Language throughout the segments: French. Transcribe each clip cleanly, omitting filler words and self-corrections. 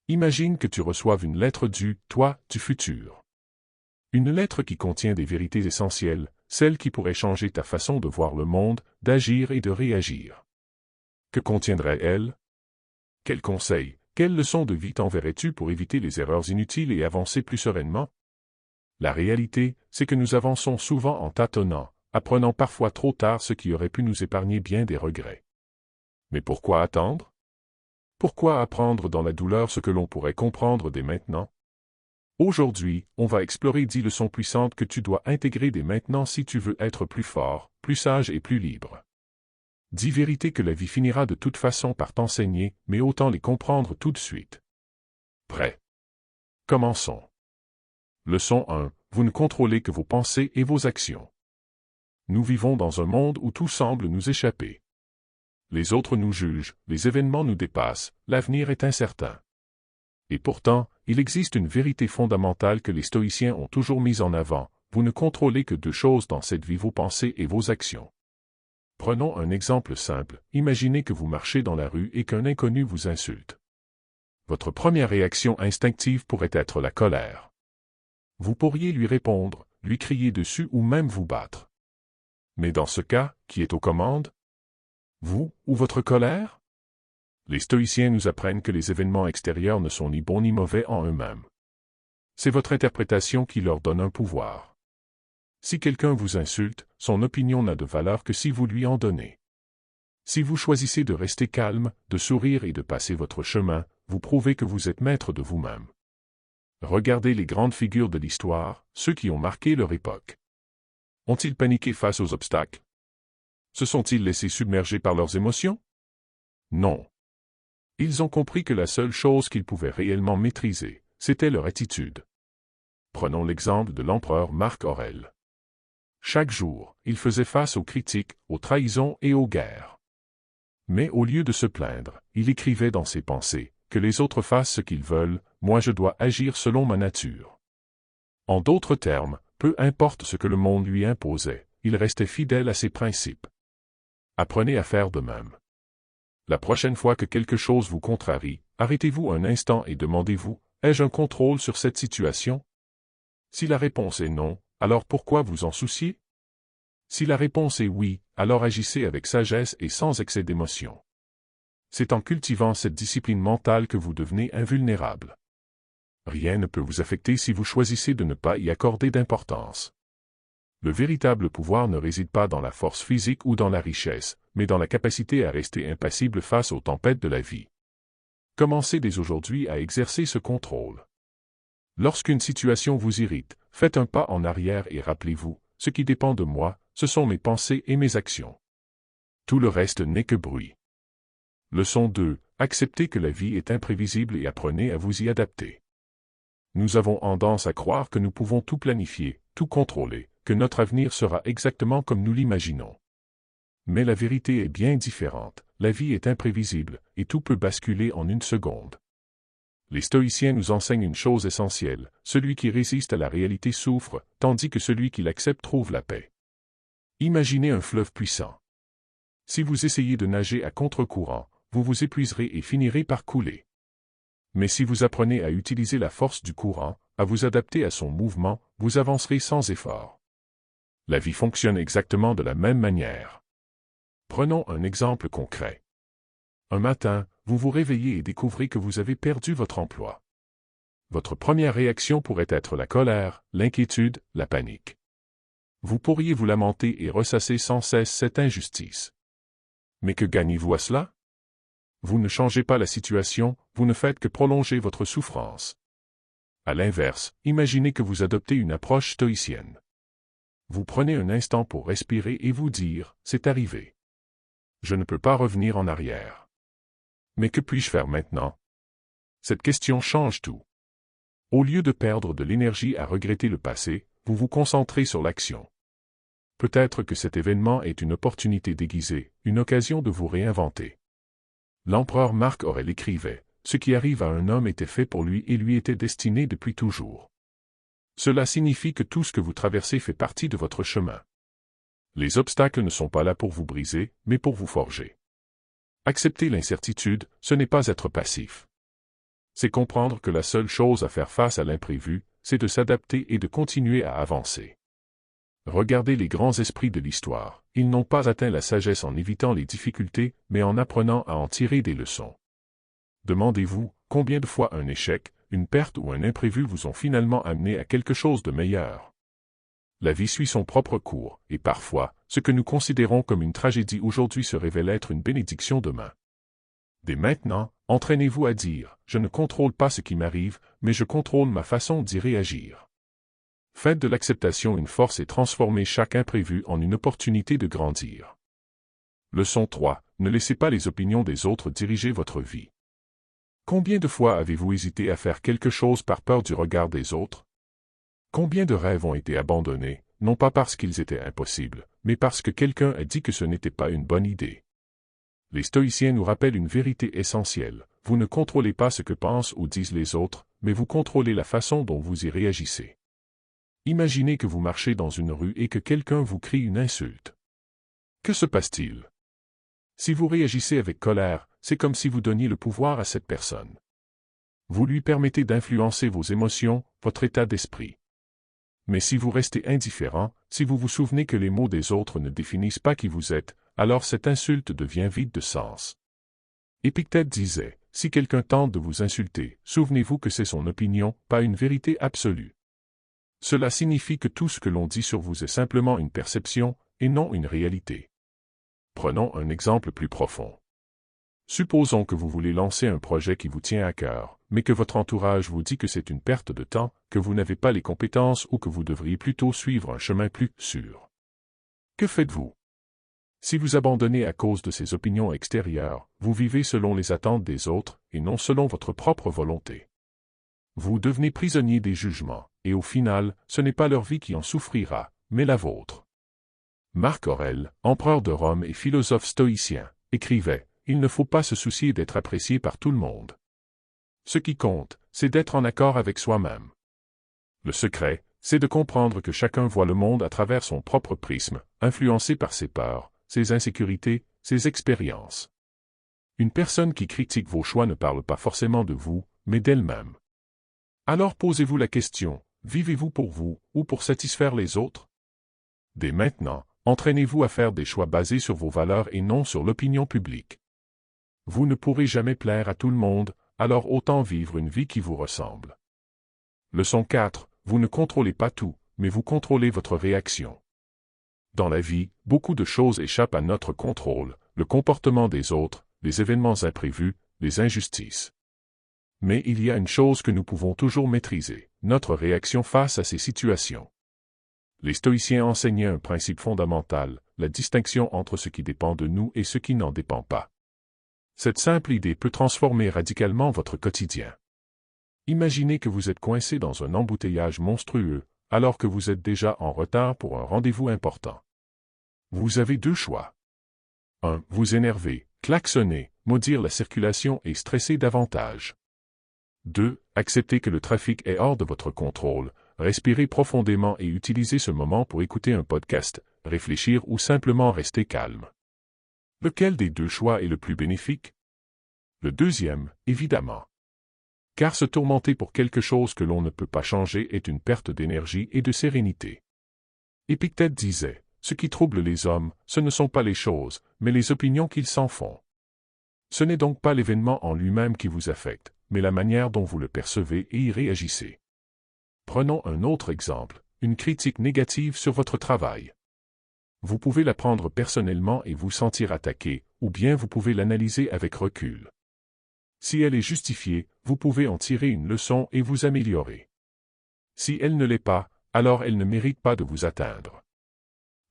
Imagine que tu reçoives une lettre du « toi » du futur. Une lettre qui contient des vérités essentielles, celles qui pourraient changer ta façon de voir le monde, d'agir et de réagir. Que contiendrait-elle? Quels conseils, quelles leçons de vie t'enverrais-tu pour éviter les erreurs inutiles et avancer plus sereinement? La réalité, c'est que nous avançons souvent en tâtonnant, apprenant parfois trop tard ce qui aurait pu nous épargner bien des regrets. Mais pourquoi attendre? Pourquoi apprendre dans la douleur ce que l'on pourrait comprendre dès maintenant? Aujourd'hui, on va explorer 10 leçons puissantes que tu dois intégrer dès maintenant si tu veux être plus fort, plus sage et plus libre. 10 vérités que la vie finira de toute façon par t'enseigner, mais autant les comprendre tout de suite. Prêt? Commençons. Leçon 1. Vous ne contrôlez que vos pensées et vos actions. Nous vivons dans un monde où tout semble nous échapper. Les autres nous jugent, les événements nous dépassent, l'avenir est incertain. Et pourtant, il existe une vérité fondamentale que les stoïciens ont toujours mise en avant, vous ne contrôlez que 2 choses dans cette vie, vos pensées et vos actions. Prenons un exemple simple, imaginez que vous marchez dans la rue et qu'un inconnu vous insulte. Votre première réaction instinctive pourrait être la colère. Vous pourriez lui répondre, lui crier dessus ou même vous battre. Mais dans ce cas, qui est aux commandes? Vous ou votre colère? Les stoïciens nous apprennent que les événements extérieurs ne sont ni bons ni mauvais en eux-mêmes. C'est votre interprétation qui leur donne un pouvoir. Si quelqu'un vous insulte, son opinion n'a de valeur que si vous lui en donnez. Si vous choisissez de rester calme, de sourire et de passer votre chemin, vous prouvez que vous êtes maître de vous-même. Regardez les grandes figures de l'histoire, ceux qui ont marqué leur époque. Ont-ils paniqué face aux obstacles? Se sont-ils laissés submerger par leurs émotions? Non. Ils ont compris que la seule chose qu'ils pouvaient réellement maîtriser, c'était leur attitude. Prenons l'exemple de l'empereur Marc Aurèle. Chaque jour, il faisait face aux critiques, aux trahisons et aux guerres. Mais au lieu de se plaindre, il écrivait dans ses pensées, « Que les autres fassent ce qu'ils veulent, moi je dois agir selon ma nature. » En d'autres termes, peu importe ce que le monde lui imposait, il restait fidèle à ses principes. Apprenez à faire de même. La prochaine fois que quelque chose vous contrarie, arrêtez-vous un instant et demandez-vous, ai-je un contrôle sur cette situation? Si la réponse est non, alors pourquoi vous en soucier? Si la réponse est oui, alors agissez avec sagesse et sans excès d'émotion. C'est en cultivant cette discipline mentale que vous devenez invulnérable. Rien ne peut vous affecter si vous choisissez de ne pas y accorder d'importance. Le véritable pouvoir ne réside pas dans la force physique ou dans la richesse, mais dans la capacité à rester impassible face aux tempêtes de la vie. Commencez dès aujourd'hui à exercer ce contrôle. Lorsqu'une situation vous irrite, faites un pas en arrière et rappelez-vous, ce qui dépend de moi, ce sont mes pensées et mes actions. Tout le reste n'est que bruit. Leçon 2. Acceptez que la vie est imprévisible et apprenez à vous y adapter. Nous avons tendance à croire que nous pouvons tout planifier, tout contrôler, que notre avenir sera exactement comme nous l'imaginons. Mais la vérité est bien différente, la vie est imprévisible, et tout peut basculer en une seconde. Les stoïciens nous enseignent une chose essentielle, celui qui résiste à la réalité souffre, tandis que celui qui l'accepte trouve la paix. Imaginez un fleuve puissant. Si vous essayez de nager à contre-courant, vous vous épuiserez et finirez par couler. Mais si vous apprenez à utiliser la force du courant, à vous adapter à son mouvement, vous avancerez sans effort. La vie fonctionne exactement de la même manière. Prenons un exemple concret. Un matin, vous vous réveillez et découvrez que vous avez perdu votre emploi. Votre première réaction pourrait être la colère, l'inquiétude, la panique. Vous pourriez vous lamenter et ressasser sans cesse cette injustice. Mais que gagnez-vous à cela? Vous ne changez pas la situation, vous ne faites que prolonger votre souffrance. À l'inverse, imaginez que vous adoptez une approche stoïcienne. Vous prenez un instant pour respirer et vous dire, c'est arrivé. Je ne peux pas revenir en arrière. Mais que puis-je faire maintenant? Cette question change tout. Au lieu de perdre de l'énergie à regretter le passé, vous vous concentrez sur l'action. Peut-être que cet événement est une opportunité déguisée, une occasion de vous réinventer. L'empereur Marc Aurèle écrivait, « Ce qui arrive à un homme était fait pour lui et lui était destiné depuis toujours. » Cela signifie que tout ce que vous traversez fait partie de votre chemin. Les obstacles ne sont pas là pour vous briser, mais pour vous forger. Accepter l'incertitude, ce n'est pas être passif. C'est comprendre que la seule chose à faire face à l'imprévu, c'est de s'adapter et de continuer à avancer. Regardez les grands esprits de l'histoire, ils n'ont pas atteint la sagesse en évitant les difficultés, mais en apprenant à en tirer des leçons. Demandez-vous, combien de fois un échec, une perte ou un imprévu vous ont finalement amené à quelque chose de meilleur? La vie suit son propre cours, et parfois, ce que nous considérons comme une tragédie aujourd'hui se révèle être une bénédiction demain. Dès maintenant, entraînez-vous à dire « Je ne contrôle pas ce qui m'arrive, mais je contrôle ma façon d'y réagir ». Faites de l'acceptation une force et transformez chaque imprévu en une opportunité de grandir. Leçon 3. Ne laissez pas les opinions des autres diriger votre vie. Combien de fois avez-vous hésité à faire quelque chose par peur du regard des autres? Combien de rêves ont été abandonnés, non pas parce qu'ils étaient impossibles, mais parce que quelqu'un a dit que ce n'était pas une bonne idée? Les stoïciens nous rappellent une vérité essentielle. Vous ne contrôlez pas ce que pensent ou disent les autres, mais vous contrôlez la façon dont vous y réagissez. Imaginez que vous marchez dans une rue et que quelqu'un vous crie une insulte. Que se passe-t-il? Si vous réagissez avec colère, c'est comme si vous donniez le pouvoir à cette personne. Vous lui permettez d'influencer vos émotions, votre état d'esprit. Mais si vous restez indifférent, si vous vous souvenez que les mots des autres ne définissent pas qui vous êtes, alors cette insulte devient vide de sens. Épictète disait, si quelqu'un tente de vous insulter, souvenez-vous que c'est son opinion, pas une vérité absolue. Cela signifie que tout ce que l'on dit sur vous est simplement une perception, et non une réalité. Prenons un exemple plus profond. Supposons que vous voulez lancer un projet qui vous tient à cœur, mais que votre entourage vous dit que c'est une perte de temps, que vous n'avez pas les compétences ou que vous devriez plutôt suivre un chemin plus sûr. Que faites-vous? Si vous abandonnez à cause de ces opinions extérieures, vous vivez selon les attentes des autres et non selon votre propre volonté. Vous devenez prisonnier des jugements, et au final, ce n'est pas leur vie qui en souffrira, mais la vôtre. Marc Aurèle, empereur de Rome et philosophe stoïcien, écrivait « Il ne faut pas se soucier d'être apprécié par tout le monde. Ce qui compte, c'est d'être en accord avec soi-même. Le secret, c'est de comprendre que chacun voit le monde à travers son propre prisme, influencé par ses peurs, ses insécurités, ses expériences. Une personne qui critique vos choix ne parle pas forcément de vous, mais d'elle-même. Alors posez-vous la question, vivez-vous pour vous ou pour satisfaire les autres? Dès maintenant, entraînez-vous à faire des choix basés sur vos valeurs et non sur l'opinion publique. Vous ne pourrez jamais plaire à tout le monde, alors autant vivre une vie qui vous ressemble. Leçon 4. Vous ne contrôlez pas tout, mais vous contrôlez votre réaction. Dans la vie, beaucoup de choses échappent à notre contrôle, le comportement des autres, les événements imprévus, les injustices. Mais il y a une chose que nous pouvons toujours maîtriser, notre réaction face à ces situations. Les stoïciens enseignaient un principe fondamental, la distinction entre ce qui dépend de nous et ce qui n'en dépend pas. Cette simple idée peut transformer radicalement votre quotidien. Imaginez que vous êtes coincé dans un embouteillage monstrueux, alors que vous êtes déjà en retard pour un rendez-vous important. Vous avez deux choix. 1. Vous énerver, klaxonner, maudire la circulation et stresser davantage. 2. Accepter que le trafic est hors de votre contrôle, respirer profondément et utiliser ce moment pour écouter un podcast, réfléchir ou simplement rester calme. Lequel des deux choix est le plus bénéfique? Le deuxième, évidemment. Car se tourmenter pour quelque chose que l'on ne peut pas changer est une perte d'énergie et de sérénité. Épictète disait, ce qui trouble les hommes, ce ne sont pas les choses, mais les opinions qu'ils s'en font. Ce n'est donc pas l'événement en lui-même qui vous affecte, mais la manière dont vous le percevez et y réagissez. Prenons un autre exemple, une critique négative sur votre travail. Vous pouvez la prendre personnellement et vous sentir attaqué, ou bien vous pouvez l'analyser avec recul. Si elle est justifiée, vous pouvez en tirer une leçon et vous améliorer. Si elle ne l'est pas, alors elle ne mérite pas de vous atteindre.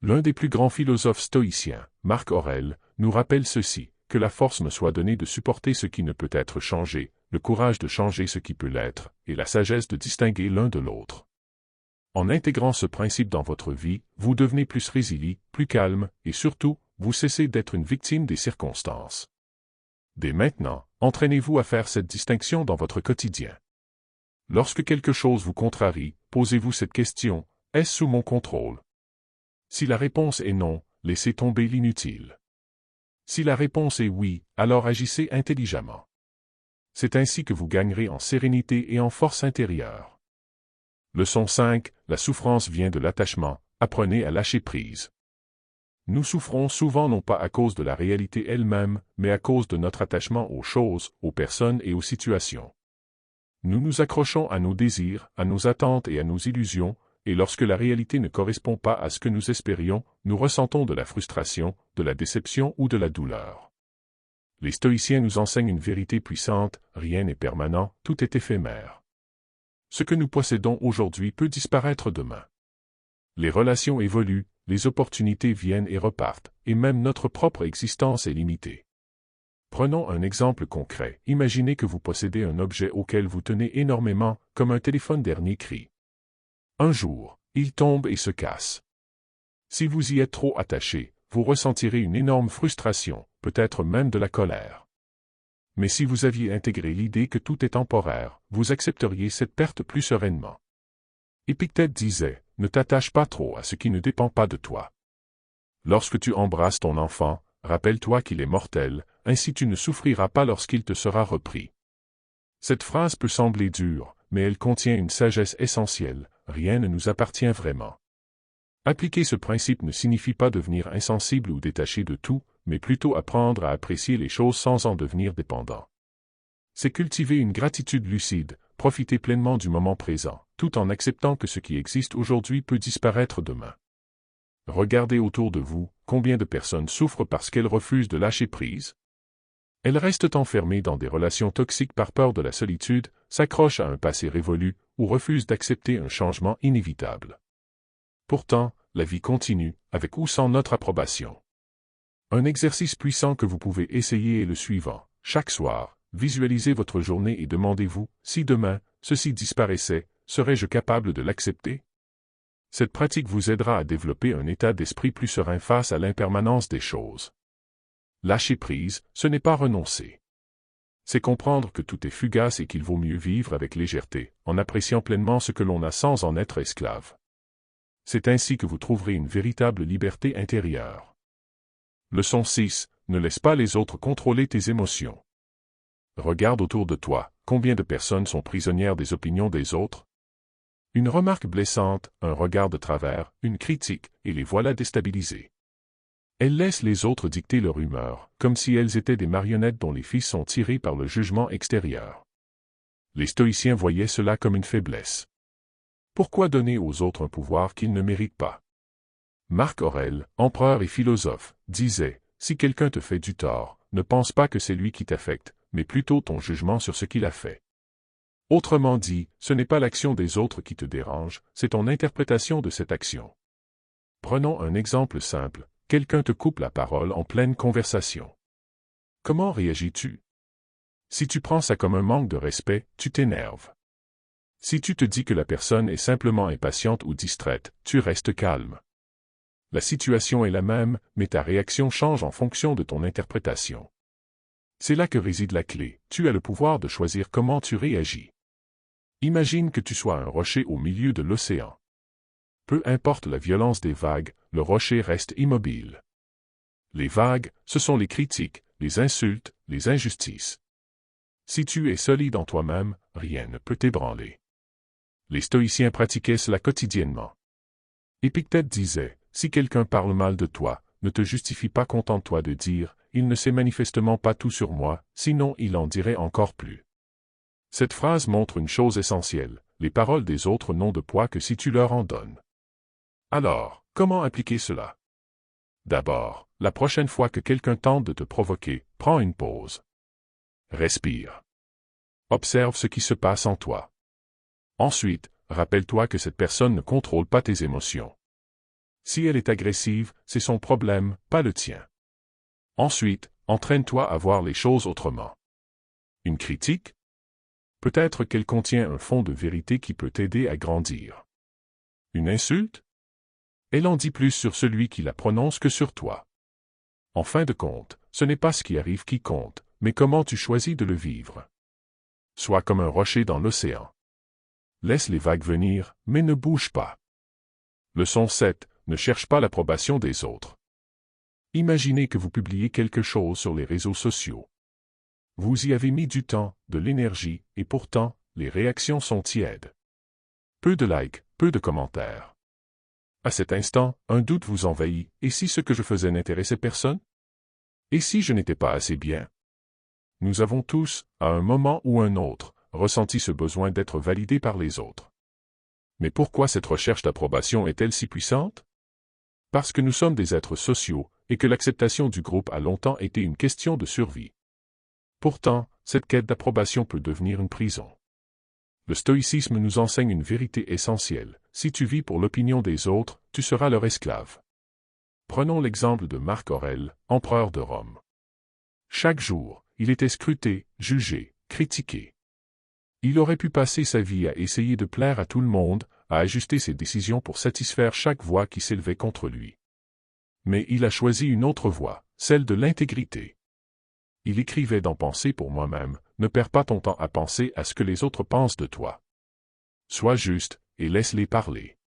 L'un des plus grands philosophes stoïciens, Marc Aurèle, nous rappelle ceci, que la force me soit donnée de supporter ce qui ne peut être changé, le courage de changer ce qui peut l'être, et la sagesse de distinguer l'un de l'autre. En intégrant ce principe dans votre vie, vous devenez plus résilient, plus calme, et surtout, vous cessez d'être une victime des circonstances. Dès maintenant, entraînez-vous à faire cette distinction dans votre quotidien. Lorsque quelque chose vous contrarie, posez-vous cette question, est-ce sous mon contrôle? Si la réponse est non, laissez tomber l'inutile. Si la réponse est oui, alors agissez intelligemment. C'est ainsi que vous gagnerez en sérénité et en force intérieure. Leçon 5. La souffrance vient de l'attachement. Apprenez à lâcher prise. Nous souffrons souvent non pas à cause de la réalité elle-même, mais à cause de notre attachement aux choses, aux personnes et aux situations. Nous nous accrochons à nos désirs, à nos attentes et à nos illusions, et lorsque la réalité ne correspond pas à ce que nous espérions, nous ressentons de la frustration, de la déception ou de la douleur. Les stoïciens nous enseignent une vérité puissante, rien n'est permanent, tout est éphémère. Ce que nous possédons aujourd'hui peut disparaître demain. Les relations évoluent, les opportunités viennent et repartent, et même notre propre existence est limitée. Prenons un exemple concret. Imaginez que vous possédez un objet auquel vous tenez énormément, comme un téléphone dernier cri. Un jour, il tombe et se casse. Si vous y êtes trop attaché, vous ressentirez une énorme frustration, peut-être même de la colère. Mais si vous aviez intégré l'idée que tout est temporaire, vous accepteriez cette perte plus sereinement. Épictète disait, ne t'attache pas trop à ce qui ne dépend pas de toi. Lorsque tu embrasses ton enfant, rappelle-toi qu'il est mortel, ainsi tu ne souffriras pas lorsqu'il te sera repris. Cette phrase peut sembler dure, mais elle contient une sagesse essentielle, rien ne nous appartient vraiment. Appliquer ce principe ne signifie pas devenir insensible ou détaché de tout, mais plutôt apprendre à apprécier les choses sans en devenir dépendant. C'est cultiver une gratitude lucide, profiter pleinement du moment présent, tout en acceptant que ce qui existe aujourd'hui peut disparaître demain. Regardez autour de vous, combien de personnes souffrent parce qu'elles refusent de lâcher prise? Elles restent enfermées dans des relations toxiques par peur de la solitude, s'accrochent à un passé révolu, ou refusent d'accepter un changement inévitable. Pourtant, la vie continue, avec ou sans notre approbation. Un exercice puissant que vous pouvez essayer est le suivant. Chaque soir, visualisez votre journée et demandez-vous, si demain, ceci disparaissait, serais-je capable de l'accepter? Cette pratique vous aidera à développer un état d'esprit plus serein face à l'impermanence des choses. Lâcher prise, ce n'est pas renoncer. C'est comprendre que tout est fugace et qu'il vaut mieux vivre avec légèreté, en appréciant pleinement ce que l'on a sans en être esclave. C'est ainsi que vous trouverez une véritable liberté intérieure. Leçon 6. Ne laisse pas les autres contrôler tes émotions. Regarde autour de toi, combien de personnes sont prisonnières des opinions des autres? Une remarque blessante, un regard de travers, une critique, et les voilà déstabilisées. Elles laissent les autres dicter leur humeur, comme si elles étaient des marionnettes dont les fils sont tirés par le jugement extérieur. Les stoïciens voyaient cela comme une faiblesse. Pourquoi donner aux autres un pouvoir qu'ils ne méritent pas? Marc Aurèle, empereur et philosophe, disait, « Si quelqu'un te fait du tort, ne pense pas que c'est lui qui t'affecte, mais plutôt ton jugement sur ce qu'il a fait. » Autrement dit, ce n'est pas l'action des autres qui te dérange, c'est ton interprétation de cette action. Prenons un exemple simple. Quelqu'un te coupe la parole en pleine conversation. Comment réagis-tu? Si tu prends ça comme un manque de respect, tu t'énerves. Si tu te dis que la personne est simplement impatiente ou distraite, tu restes calme. La situation est la même, mais ta réaction change en fonction de ton interprétation. C'est là que réside la clé, tu as le pouvoir de choisir comment tu réagis. Imagine que tu sois un rocher au milieu de l'océan. Peu importe la violence des vagues, le rocher reste immobile. Les vagues, ce sont les critiques, les insultes, les injustices. Si tu es solide en toi-même, rien ne peut t'ébranler. Les stoïciens pratiquaient cela quotidiennement. Épictète disait, « Si quelqu'un parle mal de toi, ne te justifie pas, contente-toi de dire, il ne sait manifestement pas tout sur moi, sinon il en dirait encore plus. » Cette phrase montre une chose essentielle, les paroles des autres n'ont de poids que si tu leur en donnes. Alors, comment appliquer cela? D'abord, la prochaine fois que quelqu'un tente de te provoquer, prends une pause. Respire. Observe ce qui se passe en toi. Ensuite, rappelle-toi que cette personne ne contrôle pas tes émotions. Si elle est agressive, c'est son problème, pas le tien. Ensuite, entraîne-toi à voir les choses autrement. Une critique? Peut-être qu'elle contient un fond de vérité qui peut t'aider à grandir. Une insulte? Elle en dit plus sur celui qui la prononce que sur toi. En fin de compte, ce n'est pas ce qui arrive qui compte, mais comment tu choisis de le vivre. Sois comme un rocher dans l'océan. Laisse les vagues venir, mais ne bouge pas. Leçon 7. Ne cherche pas l'approbation des autres. Imaginez que vous publiez quelque chose sur les réseaux sociaux. Vous y avez mis du temps, de l'énergie, et pourtant, les réactions sont tièdes. Peu de likes, peu de commentaires. À cet instant, un doute vous envahit, et si ce que je faisais n'intéressait personne? Et si je n'étais pas assez bien? Nous avons tous, à un moment ou un autre, ressenti ce besoin d'être validés par les autres. Mais pourquoi cette recherche d'approbation est-elle si puissante? Parce que nous sommes des êtres sociaux, et que l'acceptation du groupe a longtemps été une question de survie. Pourtant, cette quête d'approbation peut devenir une prison. Le stoïcisme nous enseigne une vérité essentielle. Si tu vis pour l'opinion des autres, tu seras leur esclave. Prenons l'exemple de Marc Aurèle, empereur de Rome. Chaque jour, il était scruté, jugé, critiqué. Il aurait pu passer sa vie à essayer de plaire à tout le monde, à ajuster ses décisions pour satisfaire chaque voix qui s'élevait contre lui. Mais il a choisi une autre voie, celle de l'intégrité. Il écrivait dans Penser pour moi-même, ne perds pas ton temps à penser à ce que les autres pensent de toi. Sois juste, et laisse-les parler.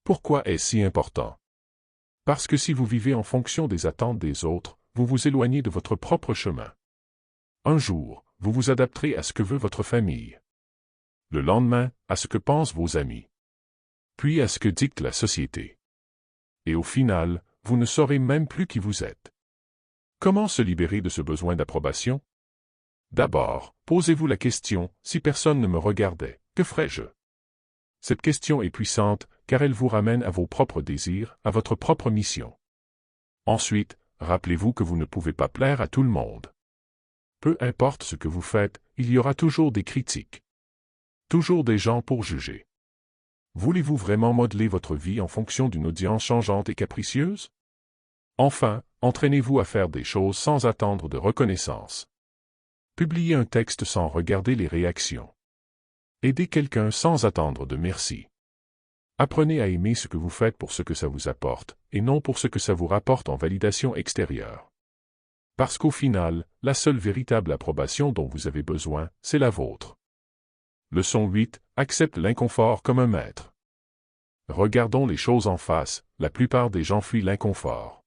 Pourquoi est-ce si important? Parce que si vous vivez en fonction des attentes des autres, vous vous éloignez de votre propre chemin. Un jour, vous vous adapterez à ce que veut votre famille. Le lendemain, à ce que pensent vos amis. Puis à ce que dicte la société. Et au final, vous ne saurez même plus qui vous êtes. Comment se libérer de ce besoin d'approbation? D'abord, posez-vous la question, si personne ne me regardait, que ferais-je? Cette question est puissante, car elle vous ramène à vos propres désirs, à votre propre mission. Ensuite, rappelez-vous que vous ne pouvez pas plaire à tout le monde. Peu importe ce que vous faites, il y aura toujours des critiques. Toujours des gens pour juger. Voulez-vous vraiment modeler votre vie en fonction d'une audience changeante et capricieuse? Enfin, entraînez-vous à faire des choses sans attendre de reconnaissance. Publiez un texte sans regarder les réactions. Aidez quelqu'un sans attendre de merci. Apprenez à aimer ce que vous faites pour ce que ça vous apporte, et non pour ce que ça vous rapporte en validation extérieure. Parce qu'au final, la seule véritable approbation dont vous avez besoin, c'est la vôtre. Leçon 8. Accepte l'inconfort comme un maître. Regardons les choses en face, la plupart des gens fuient l'inconfort.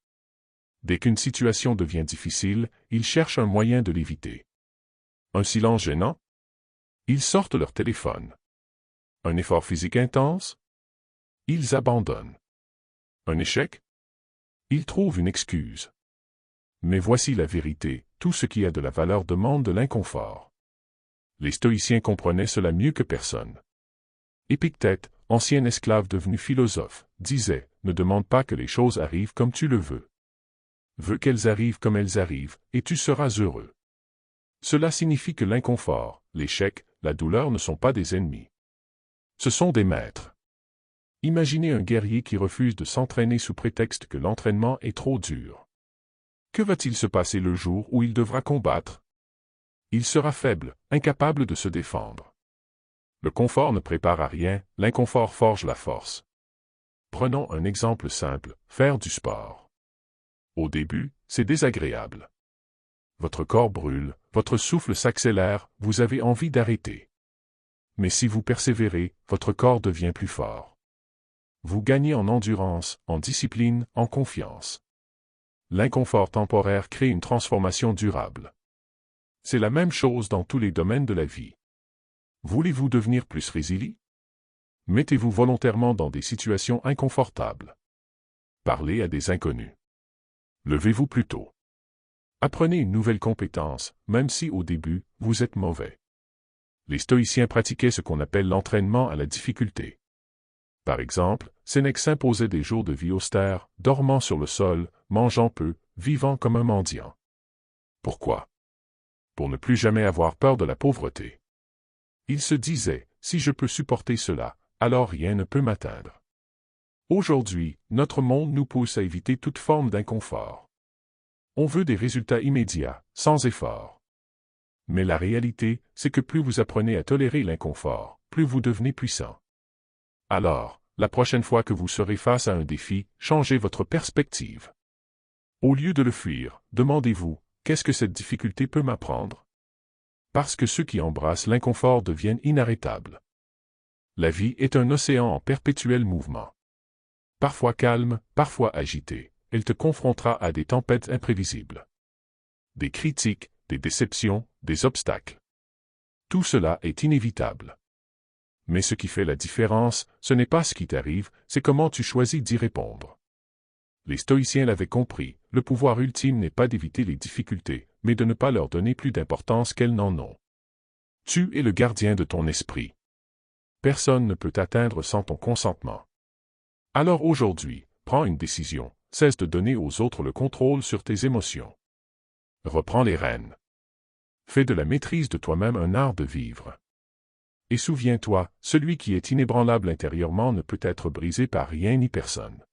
Dès qu'une situation devient difficile, ils cherchent un moyen de l'éviter. Un silence gênant? Ils sortent leur téléphone. Un effort physique intense? Ils abandonnent. Un échec? Ils trouvent une excuse. Mais voici la vérité, tout ce qui a de la valeur demande de l'inconfort. Les stoïciens comprenaient cela mieux que personne. Épictète, ancien esclave devenu philosophe, disait « Ne demande pas que les choses arrivent comme tu le veux. Veux qu'elles arrivent comme elles arrivent, et tu seras heureux. » Cela signifie que l'inconfort, l'échec, la douleur ne sont pas des ennemis. Ce sont des maîtres. Imaginez un guerrier qui refuse de s'entraîner sous prétexte que l'entraînement est trop dur. Que va-t-il se passer le jour où il devra combattre? Il sera faible, incapable de se défendre. Le confort ne prépare à rien, l'inconfort forge la force. Prenons un exemple simple, faire du sport. Au début, c'est désagréable. Votre corps brûle, votre souffle s'accélère, vous avez envie d'arrêter. Mais si vous persévérez, votre corps devient plus fort. Vous gagnez en endurance, en discipline, en confiance. L'inconfort temporaire crée une transformation durable. C'est la même chose dans tous les domaines de la vie. Voulez-vous devenir plus résilient? Mettez-vous volontairement dans des situations inconfortables. Parlez à des inconnus. Levez-vous plus tôt. Apprenez une nouvelle compétence, même si au début, vous êtes mauvais. Les stoïciens pratiquaient ce qu'on appelle l'entraînement à la difficulté. Par exemple, Sénèque s'imposait des jours de vie austère, dormant sur le sol, mangeant peu, vivant comme un mendiant. Pourquoi? Pour ne plus jamais avoir peur de la pauvreté. Il se disait, si je peux supporter cela, alors rien ne peut m'atteindre. Aujourd'hui, notre monde nous pousse à éviter toute forme d'inconfort. On veut des résultats immédiats, sans effort. Mais la réalité, c'est que plus vous apprenez à tolérer l'inconfort, plus vous devenez puissant. Alors, la prochaine fois que vous serez face à un défi, changez votre perspective. Au lieu de le fuir, demandez-vous, qu'est-ce que cette difficulté peut m'apprendre? Parce que ceux qui embrassent l'inconfort deviennent inarrêtables. La vie est un océan en perpétuel mouvement. Parfois calme, parfois agité, elle te confrontera à des tempêtes imprévisibles. Des critiques, des déceptions, des obstacles. Tout cela est inévitable. Mais ce qui fait la différence, ce n'est pas ce qui t'arrive, c'est comment tu choisis d'y répondre. Les stoïciens l'avaient compris, le pouvoir ultime n'est pas d'éviter les difficultés, mais de ne pas leur donner plus d'importance qu'elles n'en ont. Tu es le gardien de ton esprit. Personne ne peut t'atteindre sans ton consentement. Alors aujourd'hui, prends une décision, cesse de donner aux autres le contrôle sur tes émotions. Reprends les rênes. Fais de la maîtrise de toi-même un art de vivre. Et souviens-toi, celui qui est inébranlable intérieurement ne peut être brisé par rien ni personne.